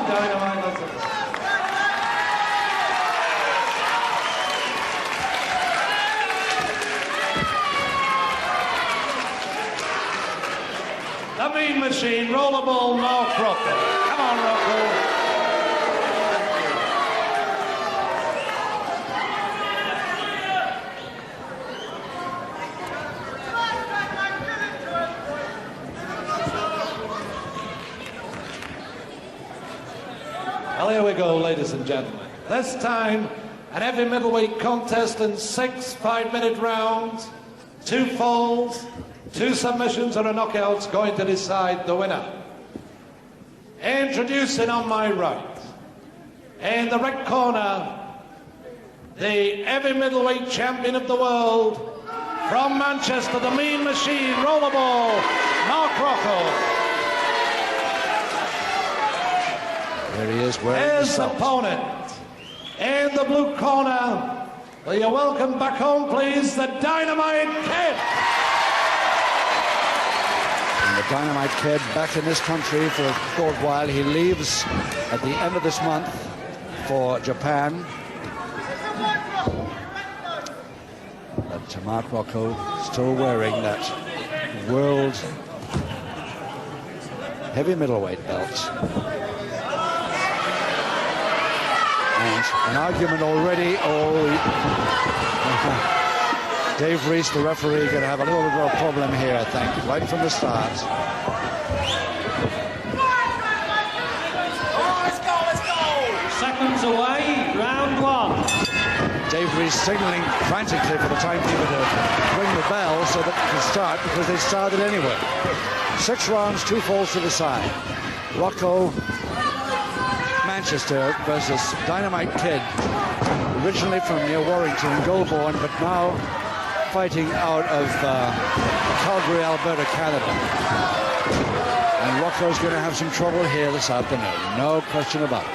Dynamite. That's it. The Mean Machine, Rollerball, Mark Rocco. Come on, Rocco. Well, here we go, ladies and gentlemen. This time, an heavy middleweight contest in 6 5-minute rounds, 2 falls, 2 submissions and a knockout's going to decide the winner. Introducing on my right, in the red corner, the heavy middleweight champion of the world, from Manchester, the Mean Machine, Rollerball, Mark Rocco. There he is. His opponent, in the blue corner, will you welcome back home, please, the Dynamite Kid. And the Dynamite Kid back in this country for a short while. He leaves at the end of this month for Japan. But Mark Rocco still wearing that world heavy middleweight belt. And an argument already. Dave Reese, the referee, going to have a little bit of a problem here, I think, right from the start. Let's go! Seconds away, round 1. Dave Reese signaling frantically for the timekeeper to ring the bell so that it can start, because they started anyway. 6 rounds, 2 falls to the side. Rocco, Manchester versus Dynamite Kid, originally from near Warrington, Goulburn, but now fighting out of Calgary, Alberta, Canada. And Rocco's going to have some trouble here this afternoon, no question about it.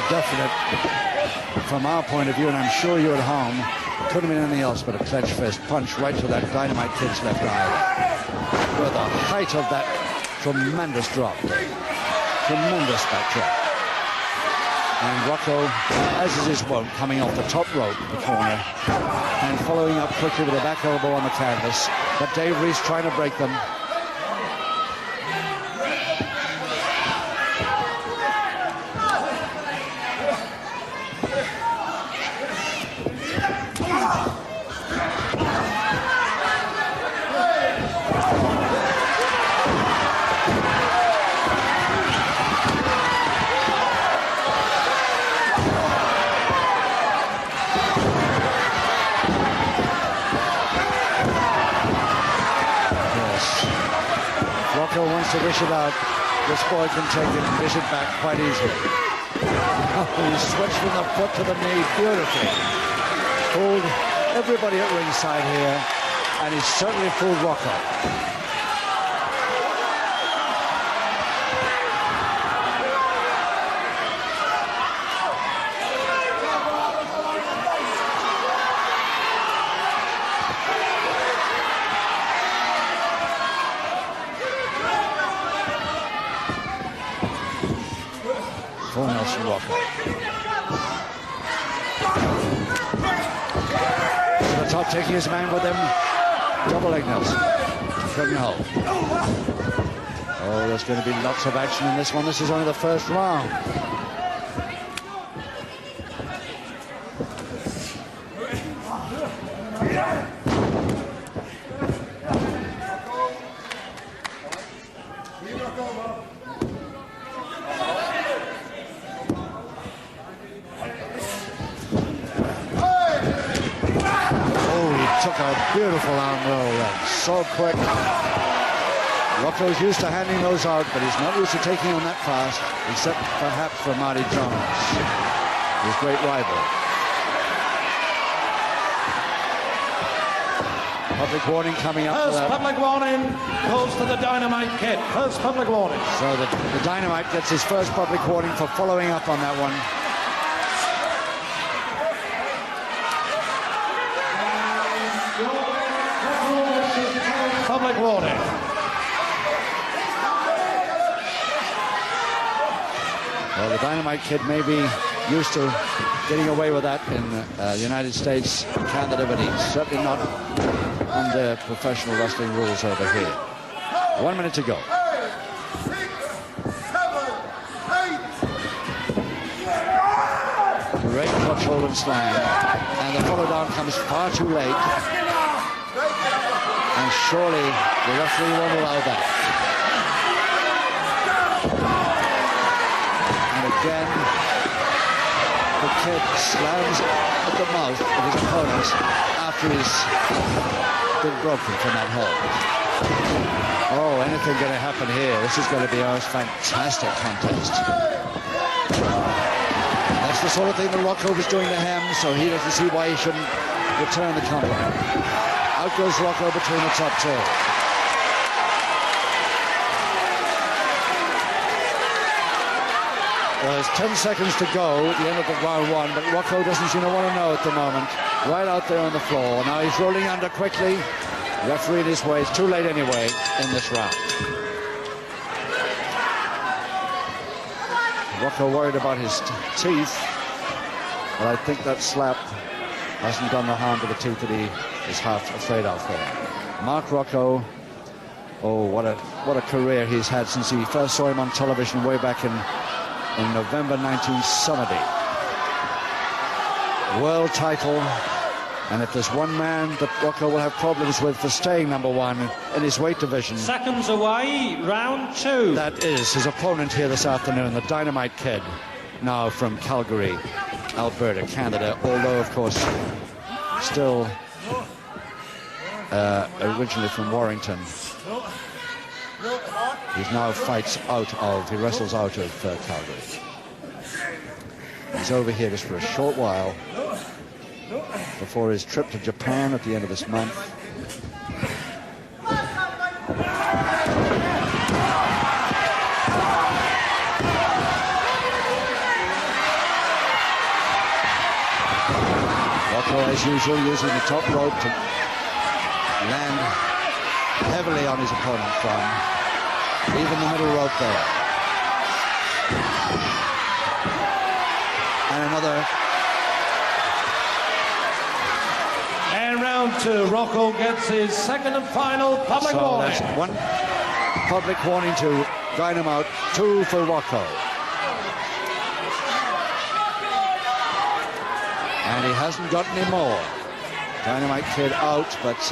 Definite, from our point of view, and I'm sure you at home, couldn't have been anything else but a clenched fist punch right to that Dynamite Kid's left eye. With the height of that tremendous drop. Tremendous back drop. And Rocco, as is his wont, coming off the top rope in the corner and following up quickly with a back elbow on the canvas. But Dave Reese trying to break them. Wants to wish it out. This boy can take it and dish it back quite easily. He switched from the foot to the knee beautifully. Fooled everybody at ringside here, and he certainly fooled Rocco. Rocco. To the top, taking his man with him. Double leg Nelson. Couldn't hold. Oh, there's going to be lots of action in this one. This is only the first round. a beautiful arm roll then. So quick. Rocco's used to handing those out, but he's not used to taking them that fast, except perhaps for Marty Jones, his great rival. Public warning coming up. First public warning goes to the Dynamite Kid. First public warning. So the Dynamite gets his first public warning for following up on that one. Public warning. Well, the Dynamite Kid may be used to getting away with that in the United States, Canada, but he's certainly not under professional wrestling rules over here. 1 minute to go. 8, 6, 7, 8. Great clutch hold and slam. And the follow down comes far too late. And surely the referee won't allow that. And again, the Kid slams at the mouth of his opponent after he's been broken from that hold. Oh, anything going to happen here? This is going to be a fantastic contest. That's the sort of thing that Rocco was doing to him, so he doesn't see why he shouldn't return the compliment. Out goes Rocco between the top two. Well, there's 10 seconds to go at the end of the round one, but Rocco doesn't seem to want to know at the moment. Right out there on the floor. Now he's rolling under quickly. Referee his way. It's too late anyway in this round. Rocco worried about his teeth, but I think that slap hasn't done the harm to the teeth that he is half afraid of there. Mark Rocco, oh, what a career he's had since he first saw him on television way back in November 1970. World title, and if there's one man that Rocco will have problems with for staying number one in his weight division, seconds away, round two. that is his opponent here this afternoon, the Dynamite Kid, now from Calgary, Alberta, Canada, although of course still originally from Warrington. He now he wrestles out of Calgary. He's over here just for a short while before his trip to Japan at the end of this month. Rocco, as usual, using the top rope to land heavily on his opponent from even the middle rope there. And another. And round two, Rocco gets his second and final public warning. That's one public warning to Dynamite, two for Rocco. And he hasn't got any more. Dynamite Kid out, but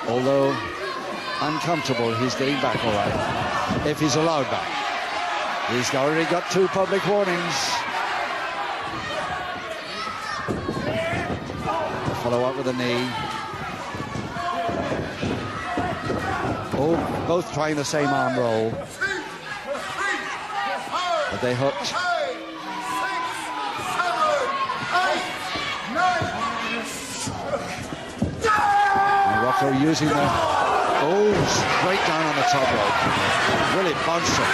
although uncomfortable, he's getting back all right, if he's allowed back. He's already got two public warnings. Follow up with a knee. Oh, both trying the same arm roll. But they hooked. 8, 6, 7, 8, 9. And Rocco using the straight down on the top rope. Really bouncing.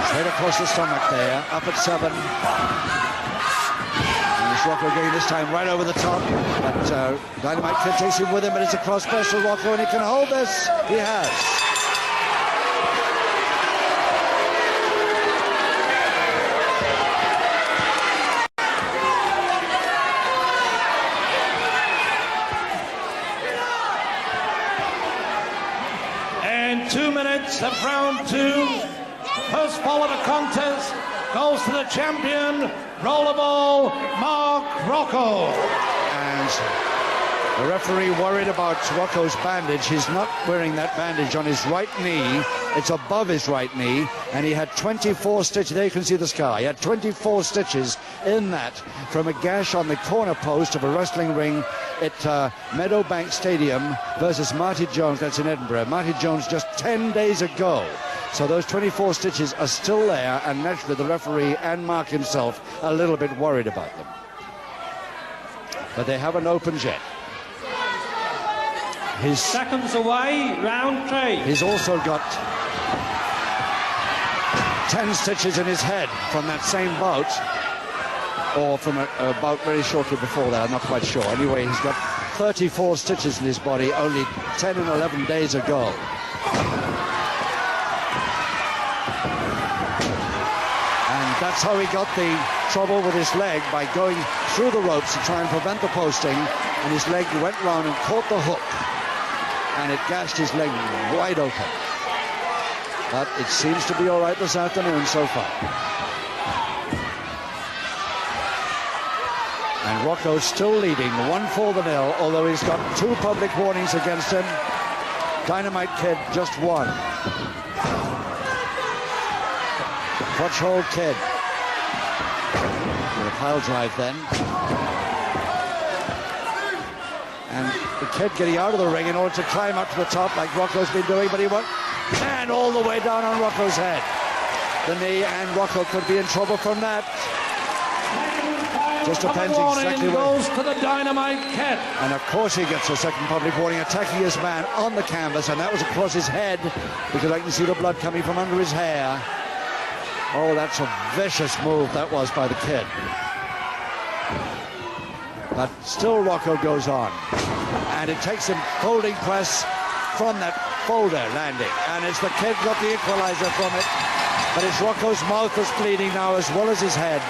Straight across the stomach there. Up at 7. And it's Rocco getting this time right over the top. But Dynamite Kid takes him with him, but it's a cross press for Rocco, and he can hold this. He has. And 2 minutes of round two. First fall of the contest goes to the champion, rollerball, Mark Rocco. And the referee worried about Rocco's bandage. He's not wearing that bandage on his right knee, It's above his right knee, and he had 24 stitches. There you can see the scar. He had 24 stitches in that from a gash on the corner post of a wrestling ring at Meadowbank Stadium versus Marty Jones. That's in Edinburgh. Marty Jones just 10 days ago. So those 24 stitches are still there, and naturally the referee and Mark himself are a little bit worried about them. But they haven't opened yet. Seconds away, round 3. He's also got 10 stitches in his head from that same bout, or from a bout very shortly before that, I'm not quite sure. Anyway, he's got 34 stitches in his body only 10 and 11 days ago. And that's how he got the trouble with his leg, by going through the ropes to try and prevent the posting, and his leg went round and caught the hook, and it gashed his leg wide open. But it seems to be all right this afternoon so far. And Rocco's still leading 1-0, although he's got 2 public warnings against him. Dynamite Kid just 1. Clutch hold Kid. With a pile drive then. And the Kid getting out of the ring in order to climb up to the top like Rocco's been doing, but he won't. And all the way down on Rocco's head. The knee, and Rocco could be in trouble from that. Just depends exactly where. Goes to the Dynamite Kid. And of course he gets a second public warning, attacking his man on the canvas, and that was across his head, because I can see the blood coming from under his hair. Oh, that's a vicious move that was by the Kid. But still Rocco goes on. And it takes him folding press from that folder landing. And it's the Kid got the equalizer from it. But it's Rocco's mouth that's bleeding now, as well as his head.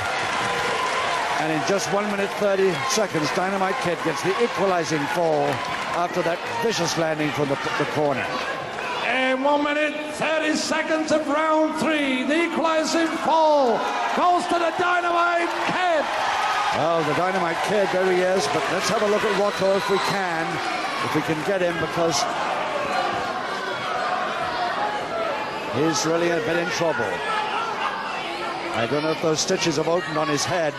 And in just 1 minute 30 seconds, Dynamite Kid gets the equalizing fall after that vicious landing from the corner. In 1 minute 30 seconds of round 3, the equalizing fall goes to the Dynamite Kid. Well, the Dynamite Kid, there he is, but let's have a look at Rocco if we can get him, because he's really a bit in trouble. I don't know if those stitches have opened on his head,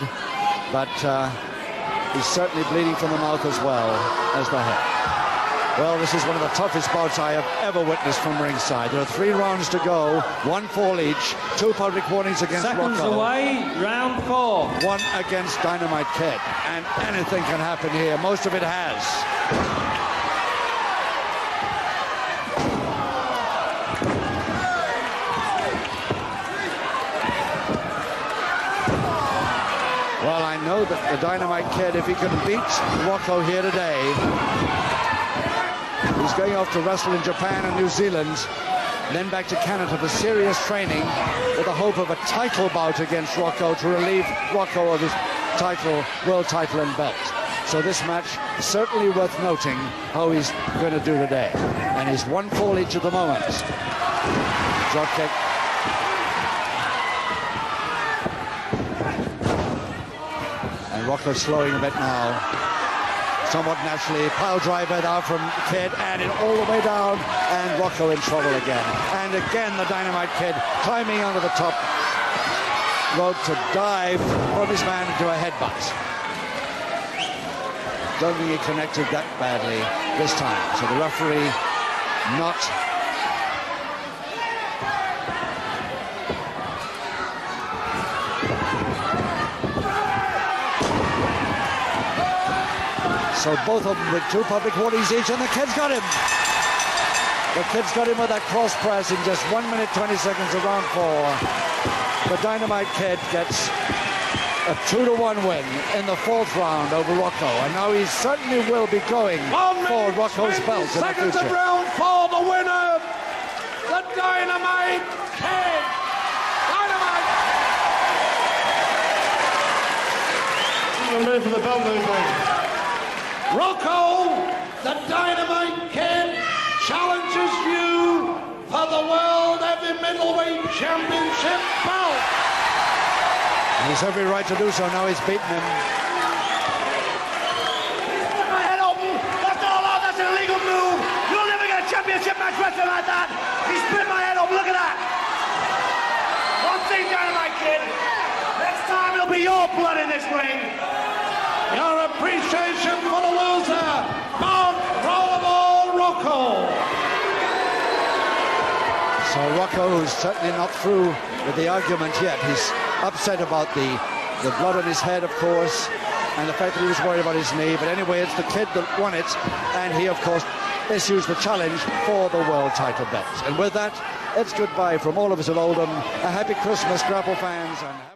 but he's certainly bleeding from the mouth as well as the head. Well, this is one of the toughest bouts I have ever witnessed from ringside. There are 3 rounds to go, 1-1 each, 2 public warnings against Seconds Rocco. away, round 4. 1 against Dynamite Kid, and anything can happen here. Most of it has. Well, I know that the Dynamite Kid, if he can beat Rocco here today, he's going off to wrestle in Japan and New Zealand, then back to Canada for serious training with the hope of a title bout against Rocco to relieve Rocco of his title, world title and belt. So this match is certainly worth noting how he's going to do today. And he's 1-4 each at the moment. Drop kick. And Rocco's slowing a bit now. Somewhat naturally, pile driver now from Kid, and it all the way down, and Rocco in trouble again. And again, the Dynamite Kid climbing onto the top rope to dive from his man into a headbutt. Don't think he connected that badly this time. So the referee not. So both of them with 2 public warnings each, and the Kid's got him. The Kid's got him with that cross press in just 1 minute 20 seconds of round 4. The Dynamite Kid gets a 2-1 win in the 4th round over Rocco, and now he certainly will be going for Rocco's belt in the Seconds future. of round 4, the winner, the Dynamite Kid. Dynamite. I'm ready for the belt movement. Rocco, the Dynamite Kid, challenges you for the World Heavy Middleweight Championship belt. And he's every right to do so now. He's beaten him. My head open. That's not allowed. That's an illegal move. You'll never get a championship match wrestling like that. He split my head open. Oh, look at that! One thing, Dynamite Kid. Next time it'll be your blood in this ring. Your appreciation for the loser, Mount Rollerball Rocco. So Rocco, who's certainly not through with the argument yet, he's upset about the blood on his head, of course, and the fact that he was worried about his knee. But anyway, it's the kid that won it, and he, of course, issues the challenge for the world title belt. And with that, it's goodbye from all of us at Oldham. A happy Christmas, Grapple fans. And